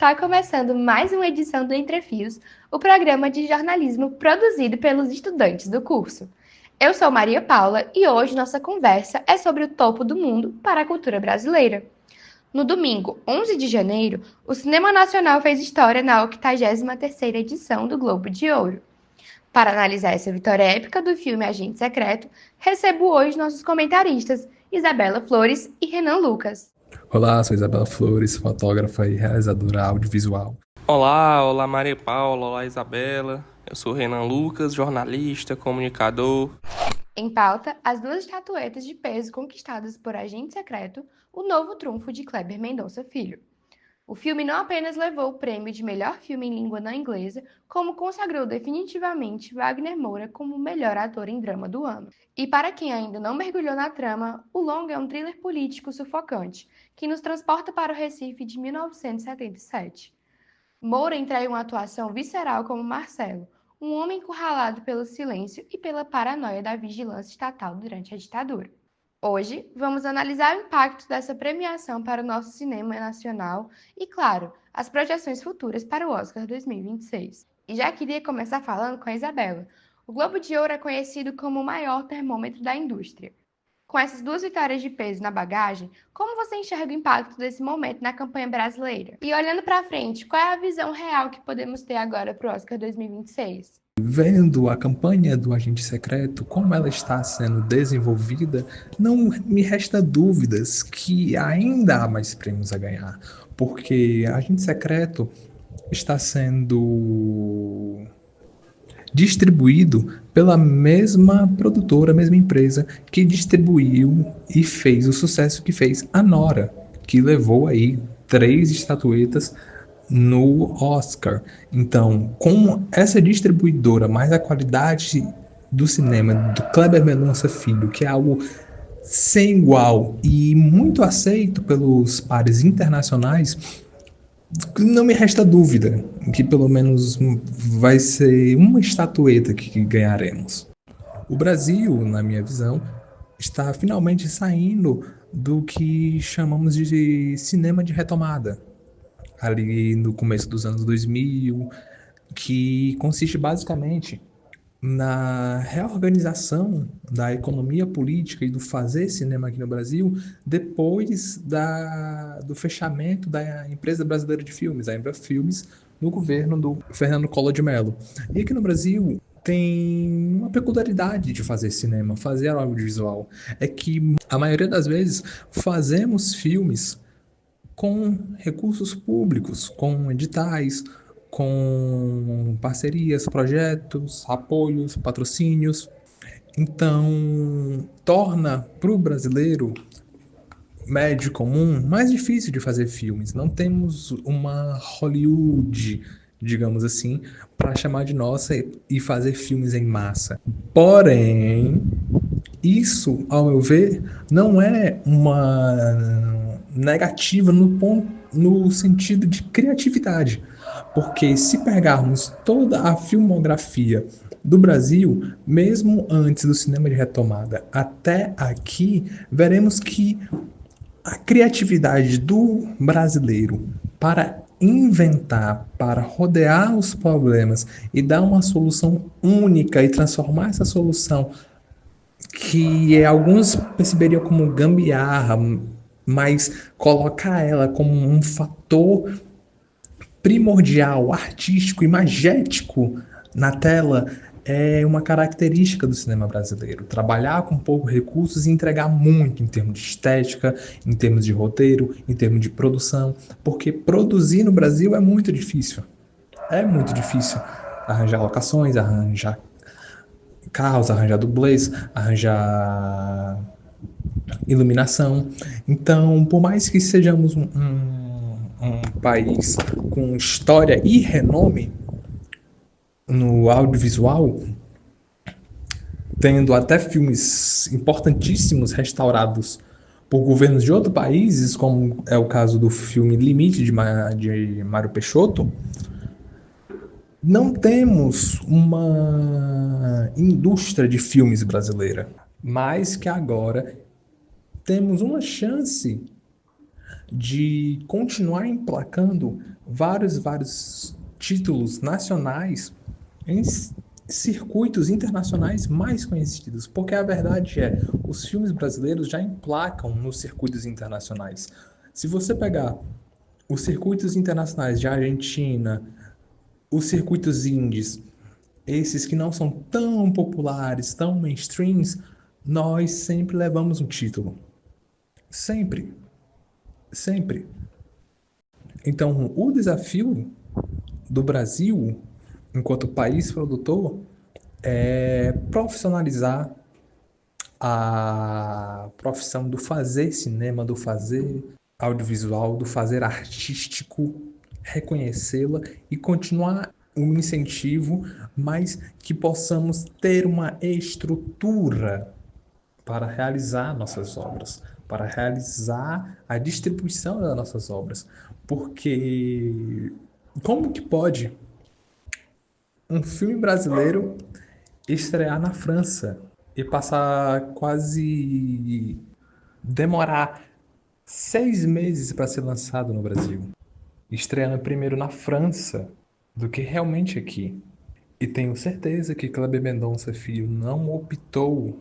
Está começando mais uma edição do Entre Fios, o programa de jornalismo produzido pelos estudantes do curso. Eu sou Maria Paula e hoje nossa conversa é sobre o topo do mundo para a cultura brasileira. No domingo, 11 de janeiro, o Cinema Nacional fez história na 83ª edição do Globo de Ouro. Para analisar essa vitória épica do filme Agente Secreto, recebo hoje nossos comentaristas, Isabela Flores e Renan Lucas. Olá, sou Isabela Flores, fotógrafa e realizadora audiovisual. Olá Maria Paula, olá Isabela. Eu sou Renan Lucas, jornalista, comunicador. Em pauta, as duas estatuetas de peso conquistadas por Agente Secreto, o novo trunfo de Kleber Mendonça Filho. O filme não apenas levou o prêmio de melhor filme em língua não inglesa, como consagrou definitivamente Wagner Moura como o melhor ator em drama do ano. E para quem ainda não mergulhou na trama, o longa é um thriller político sufocante, que nos transporta para o Recife de 1977. Moura entrega uma atuação visceral como Marcelo, um homem encurralado pelo silêncio e pela paranoia da vigilância estatal durante a ditadura. Hoje, vamos analisar o impacto dessa premiação para o nosso cinema nacional e, claro, as projeções futuras para o Oscar 2026. E já queria começar falando com a Isabela. O Globo de Ouro é conhecido como o maior termômetro da indústria. Com essas duas vitórias de peso na bagagem, como você enxerga o impacto desse momento na campanha brasileira? E olhando para frente, qual é a visão real que podemos ter agora para o Oscar 2026? Vendo a campanha do Agente Secreto, como ela está sendo desenvolvida, não me resta dúvidas que ainda há mais prêmios a ganhar, porque Agente Secreto está sendo distribuído pela mesma produtora, a mesma empresa que distribuiu e fez o sucesso que fez a Nora, que levou aí 3 estatuetas no Oscar. Então, com essa distribuidora, mais a qualidade do cinema do Kleber Mendonça Filho, que é algo sem igual e muito aceito pelos pares internacionais, não me resta dúvida que pelo menos vai ser uma estatueta que ganharemos. O Brasil, na minha visão, está finalmente saindo do que chamamos de cinema de retomada, ali no começo dos anos 2000, que consiste basicamente na reorganização da economia política e do fazer cinema aqui no Brasil depois do fechamento da Empresa Brasileira de Filmes, a Embrafilmes, no governo do Fernando Collor de Mello. E aqui no Brasil tem uma peculiaridade de fazer cinema, fazer audiovisual, é que a maioria das vezes fazemos filmes com recursos públicos, com editais, com parcerias, projetos, apoios, patrocínios. Então, torna para o brasileiro médio comum mais difícil de fazer filmes. Não temos uma Hollywood, digamos assim, para chamar de nossa e fazer filmes em massa. Porém, isso, ao meu ver, não é uma negativa no sentido de criatividade. Porque se pegarmos toda a filmografia do Brasil, mesmo antes do cinema de retomada até aqui, veremos que a criatividade do brasileiro para inventar, para rodear os problemas e dar uma solução única e transformar essa solução que alguns perceberiam como gambiarra, mas colocar ela como um fator primordial, artístico, imagético na tela é uma característica do cinema brasileiro. Trabalhar com poucos recursos e entregar muito em termos de estética, em termos de roteiro, em termos de produção, porque produzir no Brasil é muito difícil. É muito difícil arranjar locações, arranjar carros, arranjar dublês, arranjar iluminação. Então, por mais que sejamos um país com história e renome no audiovisual, tendo até filmes importantíssimos restaurados por governos de outros países, como é o caso do filme Limite de Mário Peixoto, não temos uma indústria de filmes brasileira, mas que agora temos uma chance de continuar emplacando vários títulos nacionais em circuitos internacionais mais conhecidos, porque a verdade é, os filmes brasileiros já emplacam nos circuitos internacionais. Se você pegar os circuitos internacionais de Argentina, os circuitos indies, esses que não são tão populares, tão mainstreams, nós sempre levamos um título. Sempre. Sempre. Então, o desafio do Brasil, enquanto país produtor, é profissionalizar a profissão do fazer cinema, do fazer audiovisual, do fazer artístico, reconhecê-la e continuar um incentivo, mas que possamos ter uma estrutura para realizar nossas obras, para realizar a distribuição das nossas obras. Porque como que pode um filme brasileiro estrear na França e passar quase demorar 6 meses para ser lançado no Brasil, estreando primeiro na França do que realmente aqui? E tenho certeza que Kleber Mendonça Filho não optou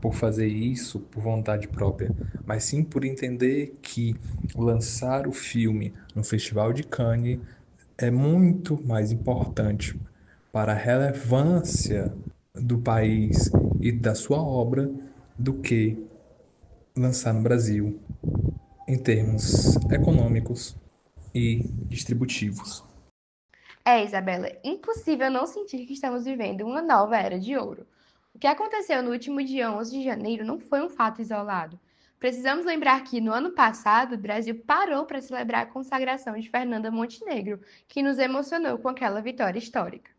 por fazer isso por vontade própria, mas sim por entender que lançar o filme no Festival de Cannes é muito mais importante para a relevância do país e da sua obra do que lançar no Brasil em termos econômicos e distributivos. Isabela, impossível não sentir que estamos vivendo uma nova era de ouro. O que aconteceu no último dia 11 de janeiro não foi um fato isolado. Precisamos lembrar que, no ano passado, o Brasil parou para celebrar a consagração de Fernanda Montenegro, que nos emocionou com aquela vitória histórica.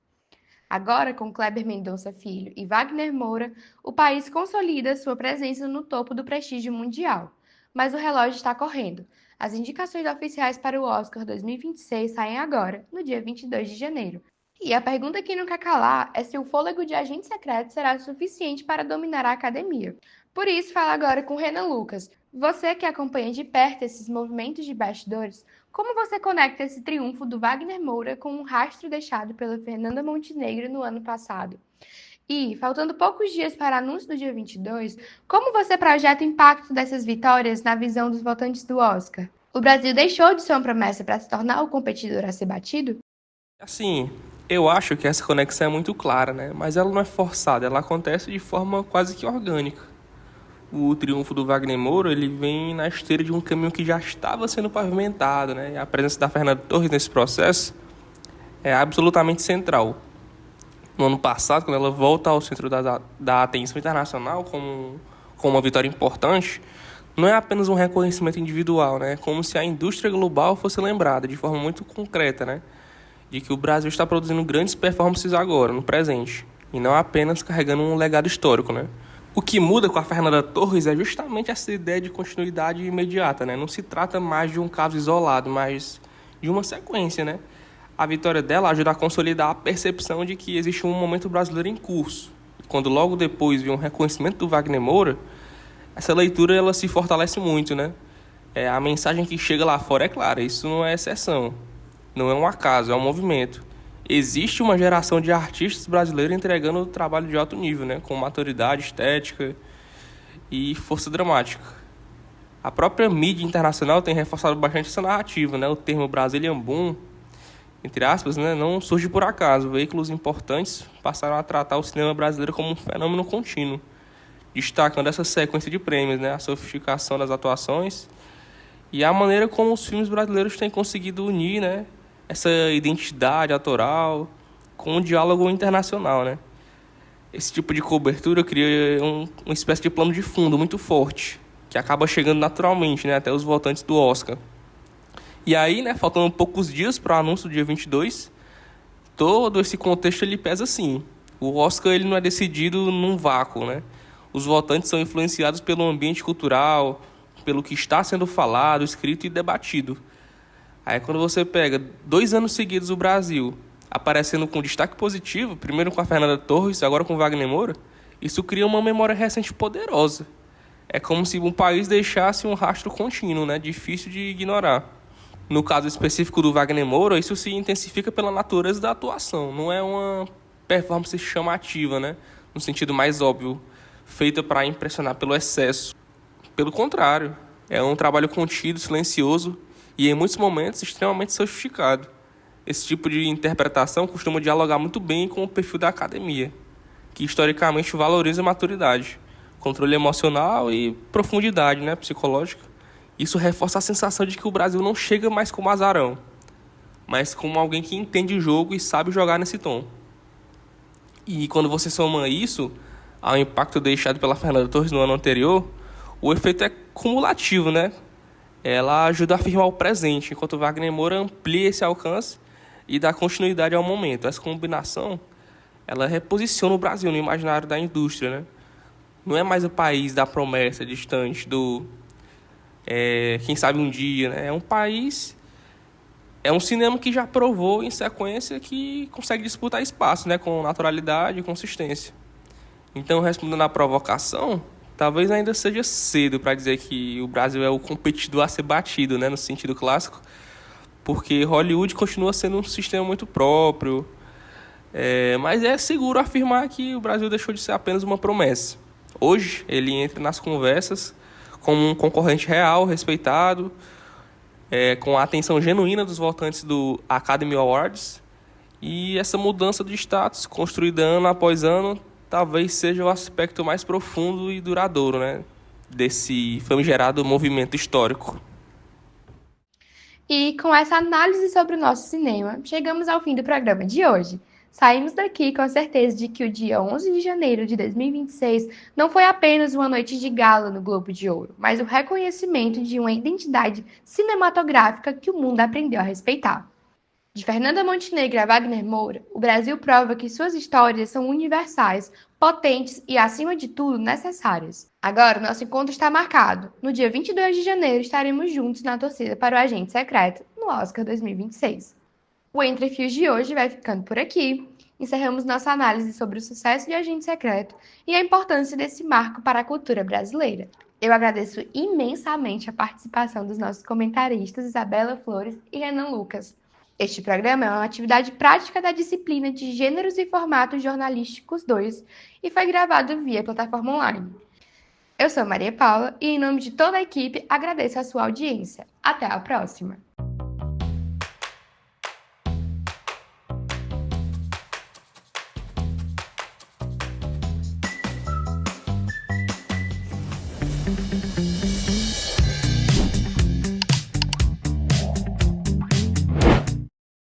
Agora, com Kleber Mendonça Filho e Wagner Moura, o país consolida sua presença no topo do prestígio mundial. Mas o relógio está correndo. As indicações oficiais para o Oscar 2026 saem agora, no dia 22 de janeiro. E a pergunta que não quer calar é se o fôlego de agente secreto será suficiente para dominar a academia. Por isso, falo agora com Renan Lucas. Você que acompanha de perto esses movimentos de bastidores, como você conecta esse triunfo do Wagner Moura com um rastro deixado pela Fernanda Montenegro no ano passado? E, faltando poucos dias para o anúncio do dia 22, como você projeta o impacto dessas vitórias na visão dos votantes do Oscar? O Brasil deixou de ser uma promessa para se tornar o competidor a ser batido? Assim, eu acho que essa conexão é muito clara, né? Mas ela não é forçada, ela acontece de forma quase que orgânica. O triunfo do Wagner Moura, ele vem na esteira de um caminho que já estava sendo pavimentado, né? E a presença da Fernanda Torres nesse processo é absolutamente central. No ano passado, quando ela volta ao centro da atenção internacional como uma vitória importante, não é apenas um reconhecimento individual, né? É como se a indústria global fosse lembrada de forma muito concreta, né? De que o Brasil está produzindo grandes performances agora, no presente, e não apenas carregando um legado histórico, né? O que muda com a Fernanda Torres é justamente essa ideia de continuidade imediata, né? Não se trata mais de um caso isolado, mas de uma sequência, né? A vitória dela ajuda a consolidar a percepção de que existe um momento brasileiro em curso. Quando logo depois vem um reconhecimento do Wagner Moura, essa leitura ela se fortalece muito, né? A mensagem que chega lá fora é clara, isso não é exceção, não é um acaso, é um movimento. Existe uma geração de artistas brasileiros entregando trabalho de alto nível, né? Com maturidade estética e força dramática. A própria mídia internacional tem reforçado bastante essa narrativa, né? O termo Brazilian Boom, entre aspas, né, não surge por acaso. Veículos importantes passaram a tratar o cinema brasileiro como um fenômeno contínuo, destacando essa sequência de prêmios, né, a sofisticação das atuações e a maneira como os filmes brasileiros têm conseguido unir, né, essa identidade autoral com o diálogo internacional, né. Esse tipo de cobertura cria uma espécie de plano de fundo muito forte, que acaba chegando naturalmente, né, até os votantes do Oscar. E aí, né, faltando poucos dias para o anúncio do dia 22, todo esse contexto ele pesa sim. O Oscar ele não é decidido num vácuo, né? Os votantes são influenciados pelo ambiente cultural, pelo que está sendo falado, escrito e debatido. Aí quando você pega 2 anos seguidos o Brasil aparecendo com destaque positivo, primeiro com a Fernanda Torres, agora com o Wagner Moura, isso cria uma memória recente poderosa. É como se um país deixasse um rastro contínuo, né? Difícil de ignorar. No caso específico do Wagner Moura, isso se intensifica pela natureza da atuação. Não é uma performance chamativa, né? No sentido mais óbvio, feita para impressionar pelo excesso. Pelo contrário, é um trabalho contido, silencioso e, em muitos momentos, extremamente sofisticado. Esse tipo de interpretação costuma dialogar muito bem com o perfil da academia, que historicamente valoriza a maturidade, controle emocional e profundidade, né, psicológica. Isso reforça a sensação de que o Brasil não chega mais como azarão, mas como alguém que entende o jogo e sabe jogar nesse tom. E quando você soma isso ao impacto deixado pela Fernanda Torres no ano anterior, o efeito é cumulativo, né? Ela ajuda a afirmar o presente, enquanto Wagner Moura amplia esse alcance e dá continuidade ao momento. Essa combinação, ela reposiciona o Brasil no imaginário da indústria, né? Não é mais o país da promessa distante do quem sabe um dia, né? É um cinema que já provou em sequência que consegue disputar espaço, né? Com naturalidade e consistência. Então, respondendo à provocação, talvez ainda seja cedo para dizer que o Brasil é o competidor a ser batido, né? No sentido clássico, porque Hollywood continua sendo um sistema muito próprio, mas é seguro afirmar que o Brasil deixou de ser apenas uma promessa. Hoje, ele entra nas conversas como um concorrente real, respeitado, com a atenção genuína dos votantes do Academy Awards. E essa mudança de status, construída ano após ano, talvez seja o aspecto mais profundo e duradouro, né, desse famigerado movimento histórico. E com essa análise sobre o nosso cinema, chegamos ao fim do programa de hoje. Saímos daqui com a certeza de que o dia 11 de janeiro de 2026 não foi apenas uma noite de gala no Globo de Ouro, mas o reconhecimento de uma identidade cinematográfica que o mundo aprendeu a respeitar. De Fernanda Montenegro a Wagner Moura, o Brasil prova que suas histórias são universais, potentes e, acima de tudo, necessárias. Agora, o nosso encontro está marcado. No dia 22 de janeiro, estaremos juntos na torcida para o Agente Secreto, no Oscar 2026. O Entre Fios de hoje vai ficando por aqui. Encerramos nossa análise sobre o sucesso de Agente Secreto e a importância desse marco para a cultura brasileira. Eu agradeço imensamente a participação dos nossos comentaristas Isabela Flores e Renan Lucas. Este programa é uma atividade prática da disciplina de Gêneros e Formatos Jornalísticos 2 e foi gravado via plataforma online. Eu sou Maria Paula e, em nome de toda a equipe, agradeço a sua audiência. Até a próxima!